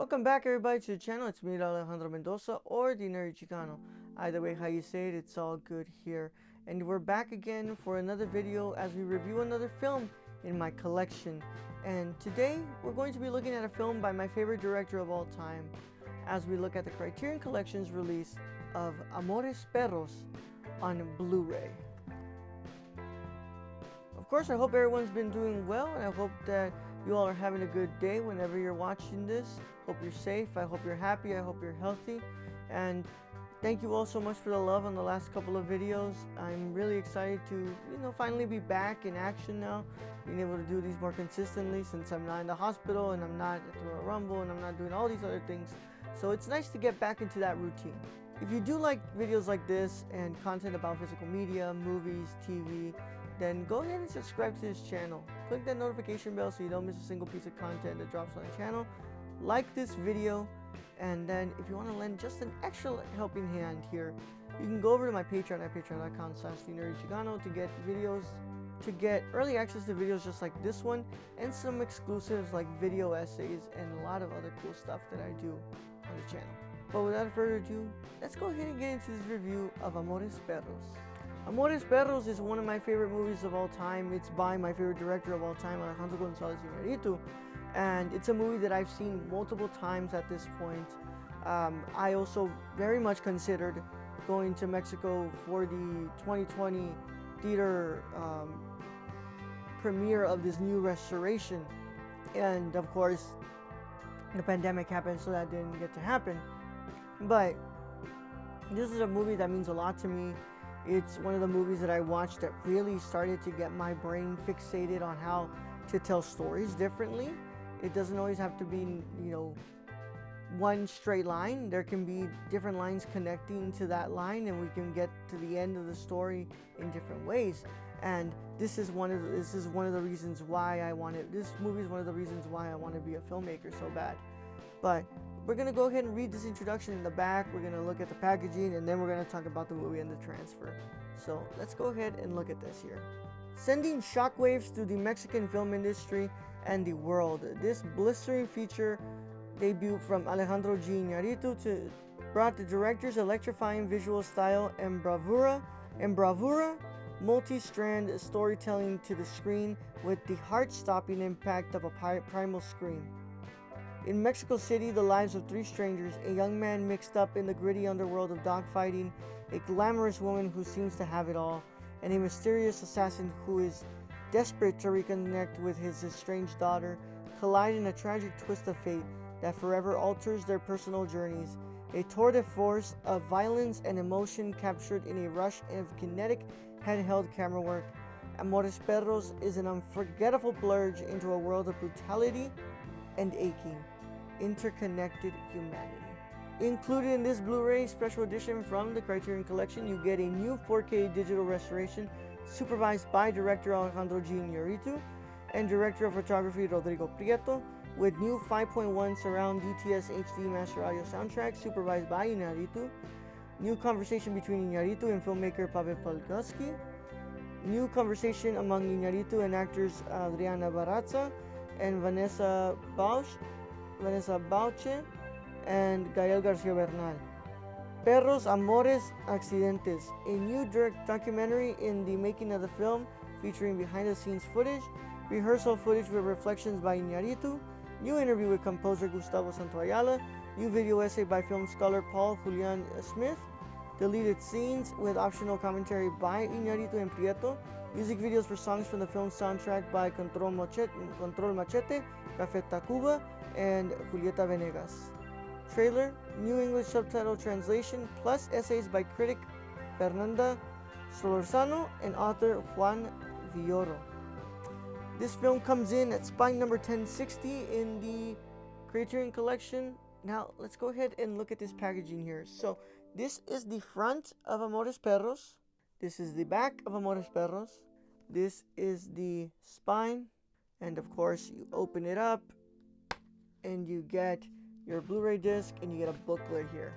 Welcome back everybody to the channel. It's me, Alejandro Mendoza, or the Nerdy Chicano. Either way how you say it, it's all good here. And we're back again for another video as we review another film in my collection. And today we're going to be looking at a film by my favorite director of all time as we look at the Criterion Collection's release of Amores Perros on Blu-ray. Of course, I hope everyone's been doing well, and I hope that you all are having a good day whenever you're watching this. Hope you're safe, I hope you're happy, I hope you're healthy, and thank you all so much for the love on the last couple of videos. I'm really excited to, finally be back in action now, being able to do these more consistently since I'm not in the hospital and I'm not at the Royal Rumble and I'm not doing all these other things. So it's nice to get back into that routine. If you do like videos like this and content about physical media, movies, TV, then go ahead and subscribe to this channel. Click that notification bell so you don't miss a single piece of content that drops on the channel. Like this video, and then if you want to lend just an extra helping hand here, you can go over to my Patreon at patreon.com/thenerdychicano to get videos, to get early access to videos just like this one, and some exclusives like video essays and a lot of other cool stuff that I do on the channel. But without further ado, let's go ahead and get into this review of Amores Perros. Amores Perros is one of my favorite movies of all time. It's by my favorite director of all time, Alejandro González Iñárritu, and it's a movie that I've seen multiple times at this point. I also very much considered going to Mexico for the 2020 theater premiere of this new restoration, and of course the pandemic happened, so that didn't get to happen. But this is a movie that means a lot to me. It's one of the movies that I watched that really started to get my brain fixated on how to tell stories differently. It doesn't always have to be, one straight line. There can be different lines connecting to that line, and we can get to the end of the story in different ways. And this is one of the reasons why I wanted, this movie is one of the reasons why I want to be a filmmaker so bad. But we're going to go ahead and read this introduction in the back. We're going to look at the packaging, and then we're going to talk about the movie and the transfer. So let's go ahead and look at this here. Sending shockwaves through the Mexican film industry and the world, this blistering feature debut from Alejandro G. Iñárritu brought the director's electrifying visual style and bravura, multi-strand storytelling to the screen with the heart-stopping impact of a primal scream. In Mexico City, the lives of three strangers, a young man mixed up in the gritty underworld of dogfighting, a glamorous woman who seems to have it all, and a mysterious assassin who is desperate to reconnect with his estranged daughter, collide in a tragic twist of fate that forever alters their personal journeys. A tour de force of violence and emotion captured in a rush of kinetic handheld camera work, Amores Perros is an unforgettable plunge into a world of brutality and aching, interconnected humanity. Included in this Blu-ray special edition from the Criterion Collection, you get a new 4K digital restoration supervised by director Alejandro G. Iñárritu and director of photography Rodrigo Prieto, with new 5.1 surround DTS HD master audio soundtrack supervised by Iñárritu, new conversation between Iñárritu and filmmaker Pavel Polgowski, new conversation among Iñárritu and actors Adriana Barraza and Vanessa Bauche, and Gael Garcia Bernal. Perros, Amores, Accidentes, a new direct documentary in the making of the film featuring behind-the-scenes footage, rehearsal footage with reflections by Iñárritu, new interview with composer Gustavo Santaolalla, new video essay by film scholar Paul Julian Smith, deleted scenes with optional commentary by Iñárritu and Prieto, music videos for songs from the film soundtrack by Control Machete, Café Tacuba, and Julieta Venegas. Trailer, new English subtitle translation, plus essays by critic Fernanda Solorzano and author Juan Villoro. This film comes in at spine number 1060 in the Criterion Collection. Now, let's go ahead and look at this packaging here. So, this is the front of Amores Perros. This is the back of Amores Perros. This is the spine. And of course, you open it up and you get your Blu-ray disc and you get a booklet here.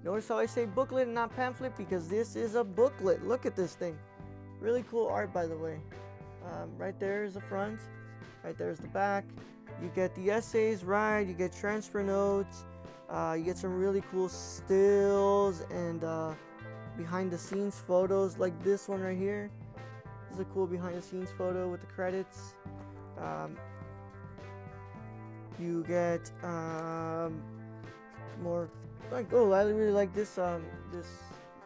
Notice how I say booklet and not pamphlet, because this is a booklet. Look at this thing. Really cool art, by the way. Right there is the front. Right there is the back. You get the essays, right? You get transfer notes. You get some really cool stills and behind the scenes photos like this one right here. This is a cool behind the scenes photo with the credits. You get more like, oh, I really like this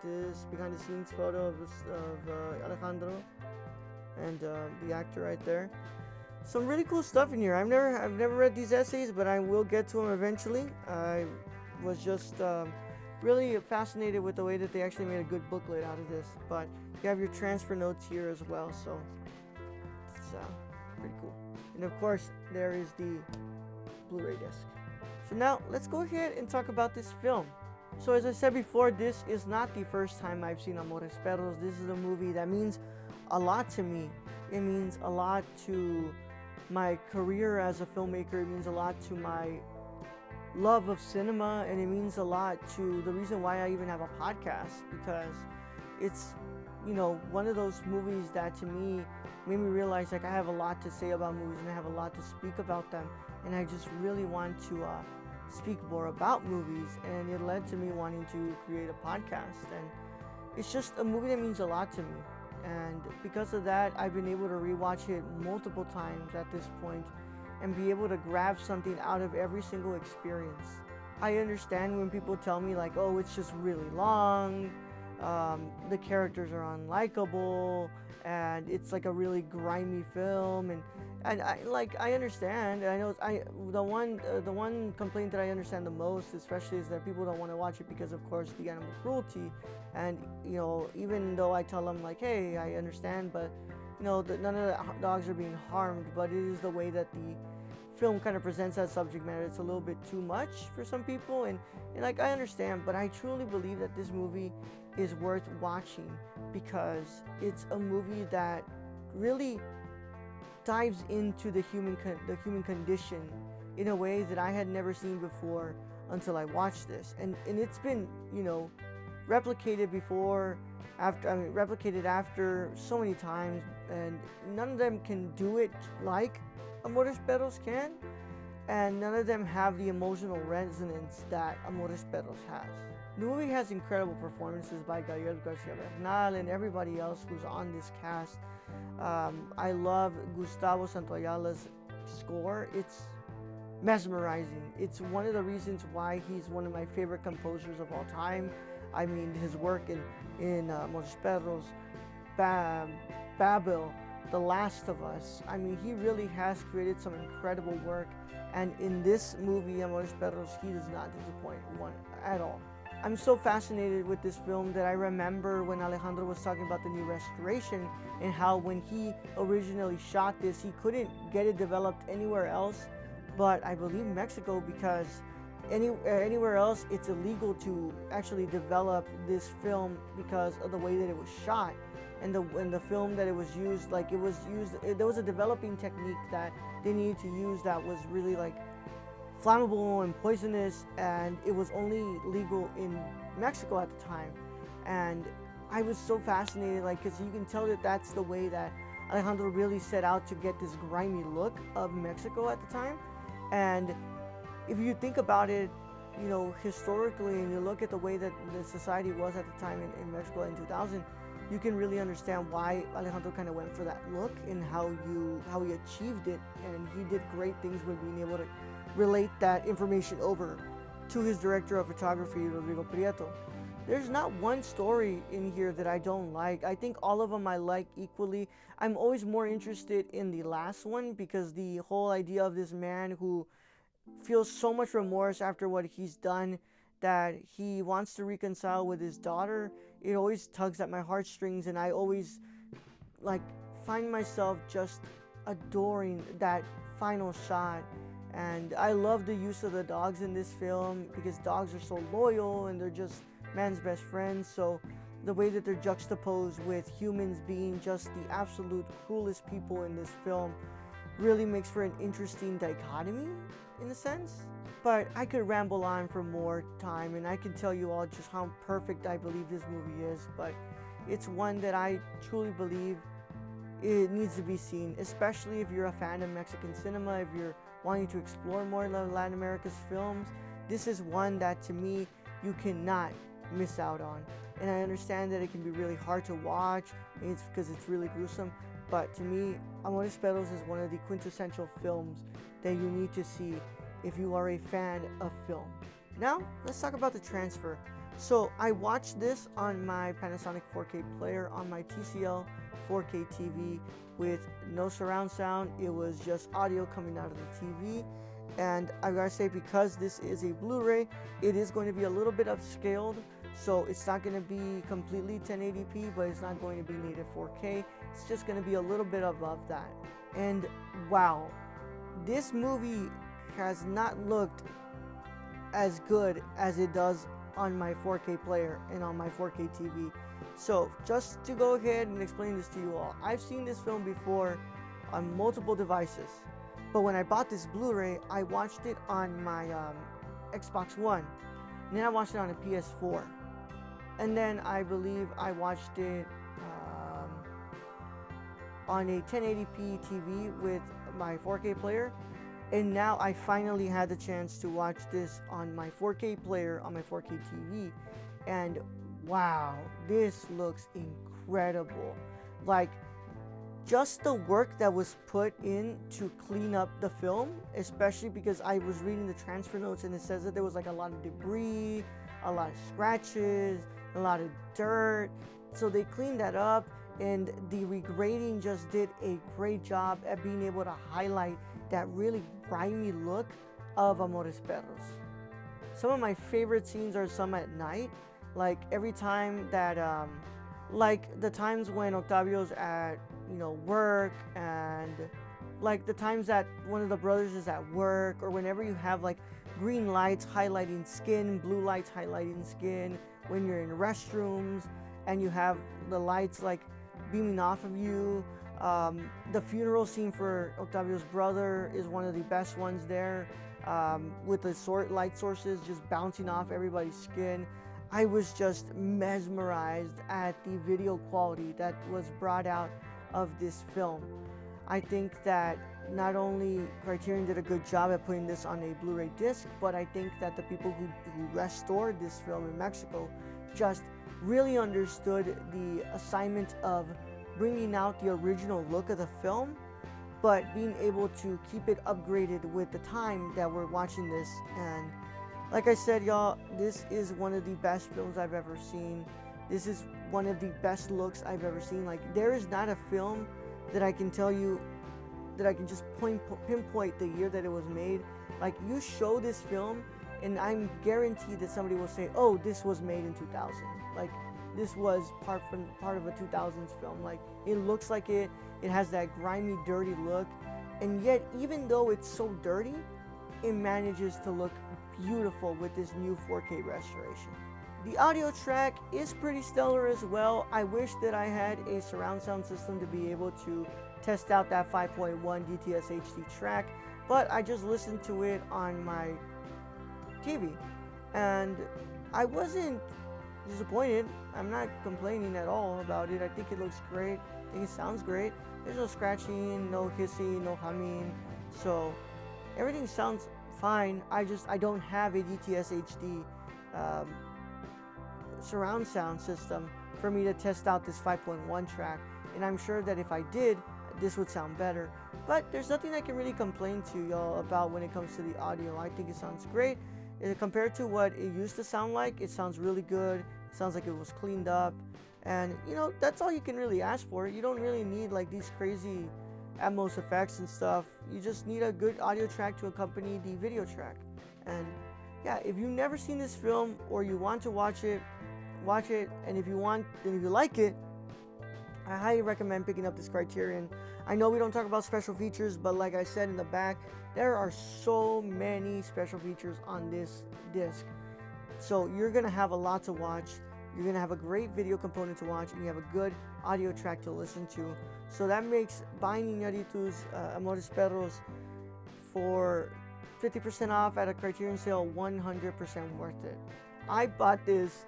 this behind the scenes photo of Alejandro and the actor right there. Some really cool stuff in here. I've never read these essays, but I will get to them eventually. I was just really fascinated with the way that they actually made a good booklet out of this. But you have your transfer notes here as well, so it's pretty cool. And of course, there is the Blu-ray disc. So now let's go ahead and talk about this film. So as I said before, this is not the first time I've seen Amores Perros. This is a movie that means a lot to me. It means a lot to my career as a filmmaker. It means a lot to my love of cinema, and it means a lot to the reason why I even have a podcast, because it's, you know, one of those movies that to me made me realize like I have a lot to say about movies and I have a lot to speak about them, and I just really want to speak more about movies, and it led to me wanting to create a podcast. And it's just a movie that means a lot to me, and because of that I've been able to rewatch it multiple times at this point and be able to grab something out of every single experience. I understand when people tell me like, oh, it's just really long, the characters are unlikable, and it's like a really grimy film, and I understand. I know the one complaint that I understand the most, especially, is that people don't want to watch it because, of course, the animal cruelty. And you know, even though I tell them like, hey, I understand, but you know, none of the dogs are being harmed, but it is the way that the film kind of presents that subject matter. It's a little bit too much for some people, and like I understand, but I truly believe that this movie is worth watching because it's a movie that really dives into the human condition in a way that I had never seen before until I watched this, and it's been, you know, replicated before, replicated after so many times, and none of them can do it like Amores Perros can, and none of them have the emotional resonance that Amores Perros has. The movie has incredible performances by Gael Garcia Bernal and everybody else who's on this cast. I love Gustavo Santaollala's score. It's mesmerizing. It's one of the reasons why he's one of my favorite composers of all time. I mean, his work in Amores Perros, Babel, The Last of Us. I mean, he really has created some incredible work, and in this movie, Amores Perros, he does not disappoint one at all. I'm so fascinated with this film that I remember when Alejandro was talking about the new restoration and how when he originally shot this, he couldn't get it developed anywhere else but I believe Mexico, because anywhere else it's illegal to actually develop this film because of the way that it was shot. And the film that it was used, like it was used, there was a developing technique that they needed to use that was really like flammable and poisonous, and it was only legal in Mexico at the time. And I was so fascinated, like, because you can tell that that's the way that Alejandro really set out to get this grimy look of Mexico at the time. And if you think about it, you know, historically, and you look at the way that the society was at the time in Mexico in 2000, you can really understand why Alejandro kind of went for that look and how he achieved it. And he did great things with being able to relate that information over to his director of photography, Rodrigo Prieto. There's not one story in here that I don't like. I think all of them I like equally. I'm always more interested in the last one, because the whole idea of this man who feels so much remorse after what he's done that he wants to reconcile with his daughter, it always tugs at my heartstrings, and I always like find myself just adoring that final shot. And I love the use of the dogs in this film, because dogs are so loyal and they're just man's best friends. So the way that they're juxtaposed with humans being just the absolute cruelest people in this film really makes for an interesting dichotomy in a sense. But I could ramble on for more time, and I can tell you all just how perfect I believe this movie is, but it's one that I truly believe it needs to be seen, especially if you're a fan of Mexican cinema, if you're wanting to explore more Latin America's films, this is one that to me you cannot miss out on. And I understand that it can be really hard to watch, it's because it's really gruesome, but to me, Amores Perros is one of the quintessential films that you need to see if you are a fan of film. Now, let's talk about the transfer. So I watched this on my Panasonic 4K player on my TCL 4K TV with no surround sound. It was just audio coming out of the TV. And I gotta say, because this is a Blu-ray, it is going to be a little bit upscaled. So it's not going to be completely 1080p, but it's not going to be native 4K. It's just going to be a little bit above that. And wow, this movie has not looked as good as it does on my 4K player and on my 4K TV. So just to go ahead and explain this to you all, I've seen this film before on multiple devices. But when I bought this Blu-ray, I watched it on my Xbox One. And then I watched it on a PS4. And then I believe I watched it on a 1080p TV with my 4K player. And now I finally had the chance to watch this on my 4K player on my 4K TV. And wow, this looks incredible. Like, just the work that was put in to clean up the film, especially because I was reading the transfer notes and it says that there was like a lot of debris, a lot of scratches, a lot of dirt. So they cleaned that up, and the regrading just did a great job at being able to highlight that really grimy look of Amores Perros. Some of my favorite scenes are some at night, like every time that like the times when Octavio's at work, and like the times that one of the brothers is at work, or whenever you have like green lights highlighting skin, blue lights highlighting skin, when you're in restrooms and you have the lights like beaming off of you. The funeral scene for Octavio's brother is one of the best ones there, with the light sources just bouncing off everybody's skin. I was just mesmerized at the video quality that was brought out of this film. I think that not only Criterion did a good job at putting this on a Blu-ray disc, but I think that the people who restored this film in Mexico just really understood the assignment of bringing out the original look of the film, but being able to keep it upgraded with the time that we're watching this. And like I said, y'all, this is one of the best films I've ever seen. This is one of the best looks I've ever seen. Like, there is not a film that I can tell you that I can just pinpoint the year that it was made. Like, you show this film and I'm guaranteed that somebody will say, oh, this was made in 2000. Like, this was part of a 2000s film. Like, it looks like it has that grimy, dirty look, and yet even though it's so dirty, it manages to look beautiful with this new 4K restoration. The audio track is pretty stellar as well. I wish that I had a surround sound system to be able to test out that 5.1 DTS HD track, but I just listened to it on my TV, and I wasn't disappointed. I'm not complaining at all about it. I think it looks great. I think it sounds great. There's no scratching, no hissing, no humming, so everything sounds fine. I don't have a DTS HD surround sound system for me to test out this 5.1 track, and I'm sure that if I did, this would sound better. But there's nothing I can really complain to y'all about when it comes to the audio. I think it sounds great. Compared to what it used to sound like, it sounds really good. It sounds like it was cleaned up, and that's all you can really ask for. You don't really need like these crazy Atmos effects and stuff. You just need a good audio track to accompany the video track. And yeah, if you've never seen this film or you want to watch it, and if you like it, I highly recommend picking up this Criterion. I know we don't talk about special features, but like I said in the back, there are so many special features on this disc. So you're gonna have a lot to watch. You're gonna have a great video component to watch, and you have a good audio track to listen to. So that makes buying Iñárritu's Amores Perros for 50% off at a Criterion sale 100% worth it. I bought this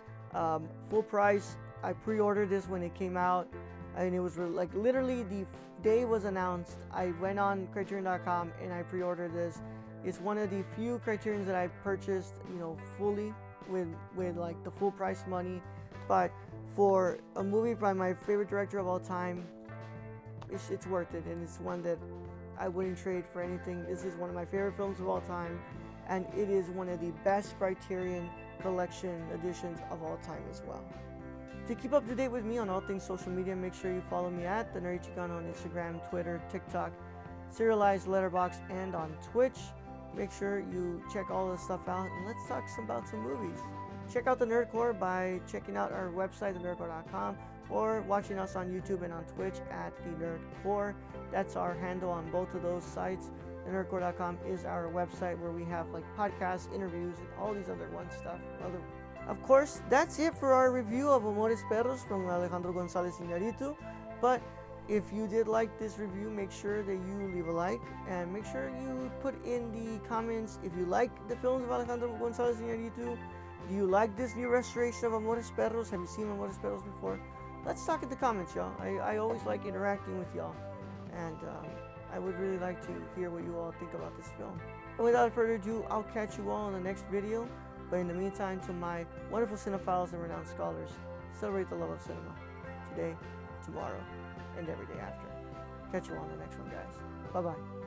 full price. I pre-ordered this when it came out. I mean, it was like literally the day was announced, I went on Criterion.com and I pre-ordered this. It's one of the few Criterions that I purchased, you know, fully with like the full price money. But for a movie by my favorite director of all time, it's worth it, and it's one that I wouldn't trade for anything. This is one of my favorite films of all time, and it is one of the best Criterion Collection editions of all time as well. To keep up to date with me on all things social media, make sure you follow me at The Nerdy Chicano on Instagram, Twitter, TikTok, Serialized Letterboxd, and on Twitch. Make sure you check all this stuff out, and let's talk about some movies. Check out the Nerdcore by checking out our website, thenerdcore.com, or watching us on YouTube and on Twitch at The Nerdcore. That's our handle on both of those sites. Thenerdcore.com is our website where we have like podcasts, interviews, and all these other stuff. Of course, that's it for our review of Amores Perros from Alejandro González Iñárritu. But if you did like this review, make sure that you leave a like, and make sure you put in the comments if you like the films of Alejandro González Iñárritu. Do you like this new restoration of Amores Perros? Have you seen Amores Perros before? Let's talk in the comments, y'all. I always like interacting with y'all, and I would really like to hear what you all think about this film. And without further ado, I'll catch you all in the next video. But in the meantime, to my wonderful cinephiles and renowned scholars, celebrate the love of cinema today, tomorrow, and every day after. Catch you all in the next one, guys. Bye-bye.